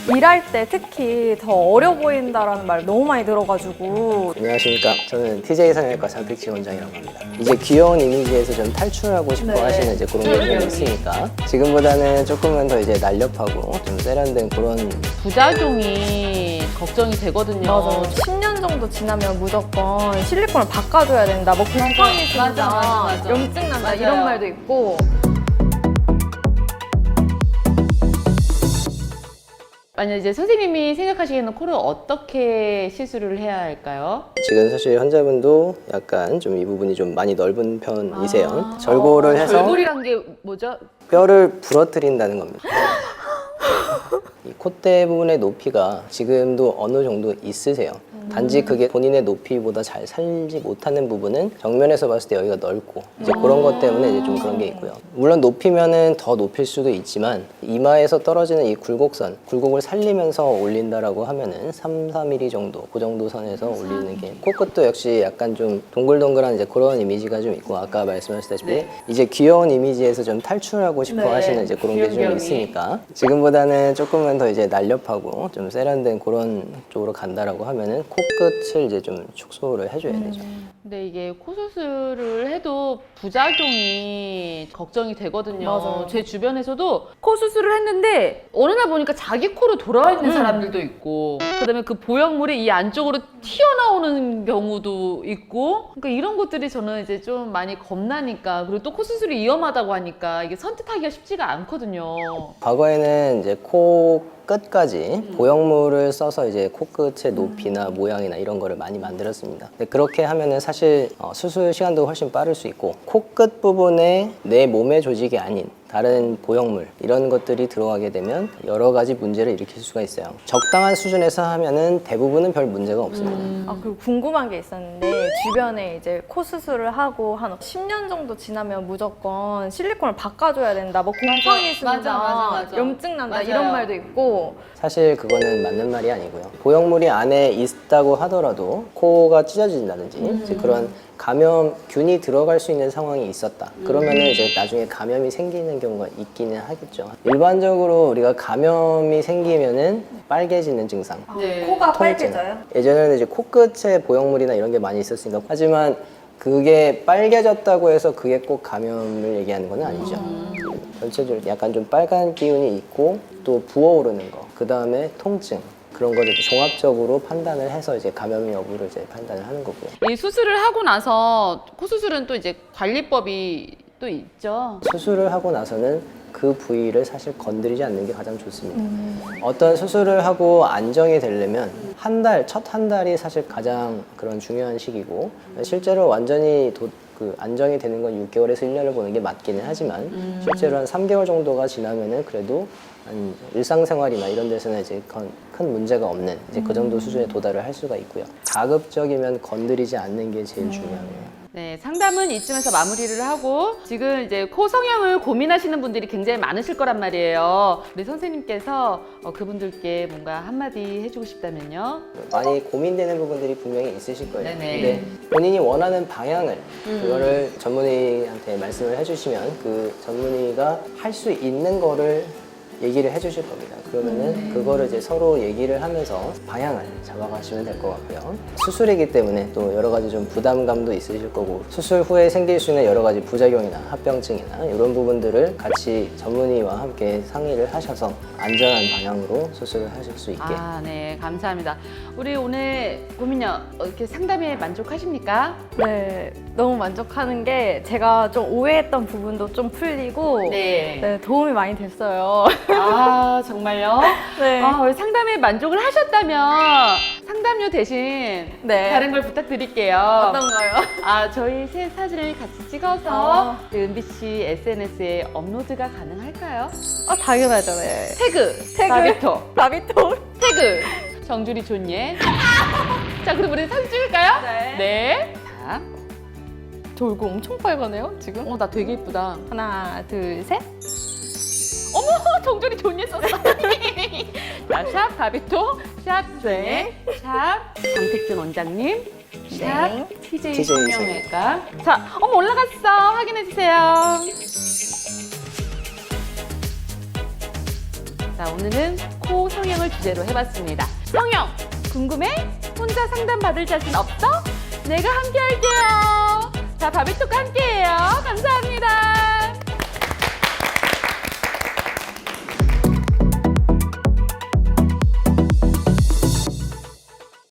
일할 때 특히 더 어려 보인다라는 말 너무 많이 들어가지고. 안녕하십니까. 저는 TJ 성형외과 장택지 원장이라고 합니다. 이제 귀여운 이미지에서 좀 탈출하고 싶어 하시는 이제 그런 게 좀 있으니까 지금보다는 조금은 더 이제 날렵하고 좀 세련된 그런 부작용이 걱정이 되거든요. 맞아요. 10년 정도 지나면 무조건 실리콘을 바꿔줘야 된다. 뭐 곰팡이 맞아, 생긴다, 맞아. 염증 난다 맞아요. 이런 말도 있고. 만약 이제 선생님이 생각하시기에는 코를 어떻게 시술을 해야 할까요? 지금 사실 환자분도 약간 좀 이 부분이 좀 많이 넓은 편이세요. 절골을 해서 절골이란 게 뭐죠? 뼈를 부러뜨린다는 겁니다. 이 콧대 부분의 높이가 지금도 어느 정도 있으세요. 단지 그게 본인의 높이보다 잘 살지 못하는 부분은 정면에서 봤을 때 여기가 넓고 이제 그런 것 때문에 이제 좀 그런 게 있고요. 물론 높이면은 더 높일 수도 있지만 이마에서 떨어지는 이 굴곡선, 굴곡을 살리면서 올린다라고 하면은 3-4mm 정도, 그 정도 선에서 올리는 게 코끝도 역시 약간 좀 동글동글한 이제 그런 이미지가 좀 있고 아까 말씀하셨다시피 이제 귀여운 이미지에서 좀 탈출하고 싶어 하시는 이제 그런 게 좀 귀염귀염이. 있으니까 지금보다는 조금은 더 이제 날렵하고 좀 세련된 그런 쪽으로 간다라고 하면은 코끝을 이제 좀 축소를 해줘야 되죠. 근데 이게 코 수술을 해도 부작용이 걱정이 되거든요. 맞아요. 제 주변에서도 코 수술을 했는데 어느 날 보니까 자기 코로 돌아와 있는 사람들도 있고 그다음에 그 보형물이 이 안쪽으로 튀어나오는 경우도 있고 그러니까 이런 것들이 저는 이제 좀 많이 겁나니까 그리고 또 코 수술이 위험하다고 하니까 이게 선택하기가 쉽지가 않거든요. 과거에는 이제 코 끝까지 보형물을 써서 이제 코끝의 높이나 모양이나 이런 거를 많이 만들었습니다. 근데 그렇게 하면은 사실 수술 시간도 훨씬 빠를 수 있고 코끝 부분에 내 몸의 조직이 아닌 다른 보형물 이런 것들이 들어가게 되면 여러 가지 문제를 일으킬 수가 있어요. 적당한 수준에서 하면은 대부분은 별 문제가 없습니다. 아, 그리고 궁금한 게 있었는데 주변에 이제 코 수술을 하고 한 10년 정도 지나면 무조건 실리콘을 바꿔줘야 된다. 뭐 곰팡이 생긴다, 맞아. 염증 난다 맞아요. 이런 말도 있고. 사실 그거는 맞는 말이 아니고요. 보형물이 안에 있다고 하더라도 코가 찢어진다든지 이제 그런 감염균이 들어갈 수 있는 상황이 있었다. 그러면은 이제 나중에 감염이 생기는 경우가 있기는 하겠죠. 일반적으로 우리가 감염이 생기면은 빨개지는 증상. 네. 코가 통증. 빨개져요? 예전에는 이제 코끝에 보형물이나 이런 게 많이 있었으니까. 하지만 그게 빨개졌다고 해서 그게 꼭 감염을 얘기하는 건 아니죠. 전체적으로 약간 좀 빨간 기운이 있고 또 부어오르는 거, 그 다음에 통증. 그런 거를 종합적으로 판단을 해서 이제 감염 여부를 이제 판단을 하는 거고요. 이 수술을 하고 나서 코 수술은 또 이제 관리법이 또 있죠. 수술을 하고 나서는 그 부위를 사실 건드리지 않는 게 가장 좋습니다. 어떤 수술을 하고 안정이 되려면 첫 한 달이 사실 가장 그런 중요한 시기고 실제로 완전히 안정이 되는 건 6개월에서 1년을 보는 게 맞기는 하지만 실제로 한 3개월 정도가 지나면은 그래도 한 일상생활이나 이런 데서는 이제 큰 문제가 없는 이제 그 정도 수준에 도달을 할 수가 있고요. 가급적이면 건드리지 않는 게 제일 중요해요. 네, 상담은 이쯤에서 마무리를 하고 지금 이제 코 성형을 고민하시는 분들이 굉장히 많으실 거란 말이에요. 우리 선생님께서 그분들께 뭔가 한마디 해주고 싶다면요. 많이 고민되는 부분들이 분명히 있으실 거예요. 네네. 근데 본인이 원하는 방향을 그거를 전문의한테 말씀을 해주시면 그 전문의가 할 수 있는 거를 얘기를 해주실 겁니다. 그러면은 그거를 이제 서로 얘기를 하면서 방향을 잡아가시면 될 것 같고요. 수술이기 때문에 또 여러 가지 좀 부담감도 있으실 거고 수술 후에 생길 수 있는 여러 가지 부작용이나 합병증이나 이런 부분들을 같이 전문의와 함께 상의를 하셔서 안전한 방향으로 수술을 하실 수 있게. 아, 네, 감사합니다. 우리 오늘 고민녀 이렇게 상담에 만족하십니까? 네, 너무 만족하는 게 제가 좀 오해했던 부분도 좀 풀리고 네, 도움이 많이 됐어요. 아, 정말요? 네. 아, 우리 상담에 만족을 하셨다면 상담료 대신 네. 다른 걸 부탁드릴게요. 어떤 거요? 아, 저희 새 사진을 같이 찍어서 은비 씨 SNS에 업로드가 가능할까요? 아, 당연하죠. 네. 태그, 바비토, 바비토. 태그, 정주리 존예. 자, 그럼 우리 사진 찍을까요? 네. 자, 저 얼굴 엄청 빨가네요, 지금. 나 되게 이쁘다. 하나, 둘, 셋. 어머, 정주리 존예 썼어. 자, 샵 바비토, 샵 존예, 샵 장택준 원장님, 샵 TJ 성형외과. 자, 어머 올라갔어. 확인해 주세요. 자, 오늘은 코 성형을 주제로 해봤습니다. 성형 궁금해? 혼자 상담 받을 자신 없어? 내가 함께 할게요. 자, 바비톡과 함께해요.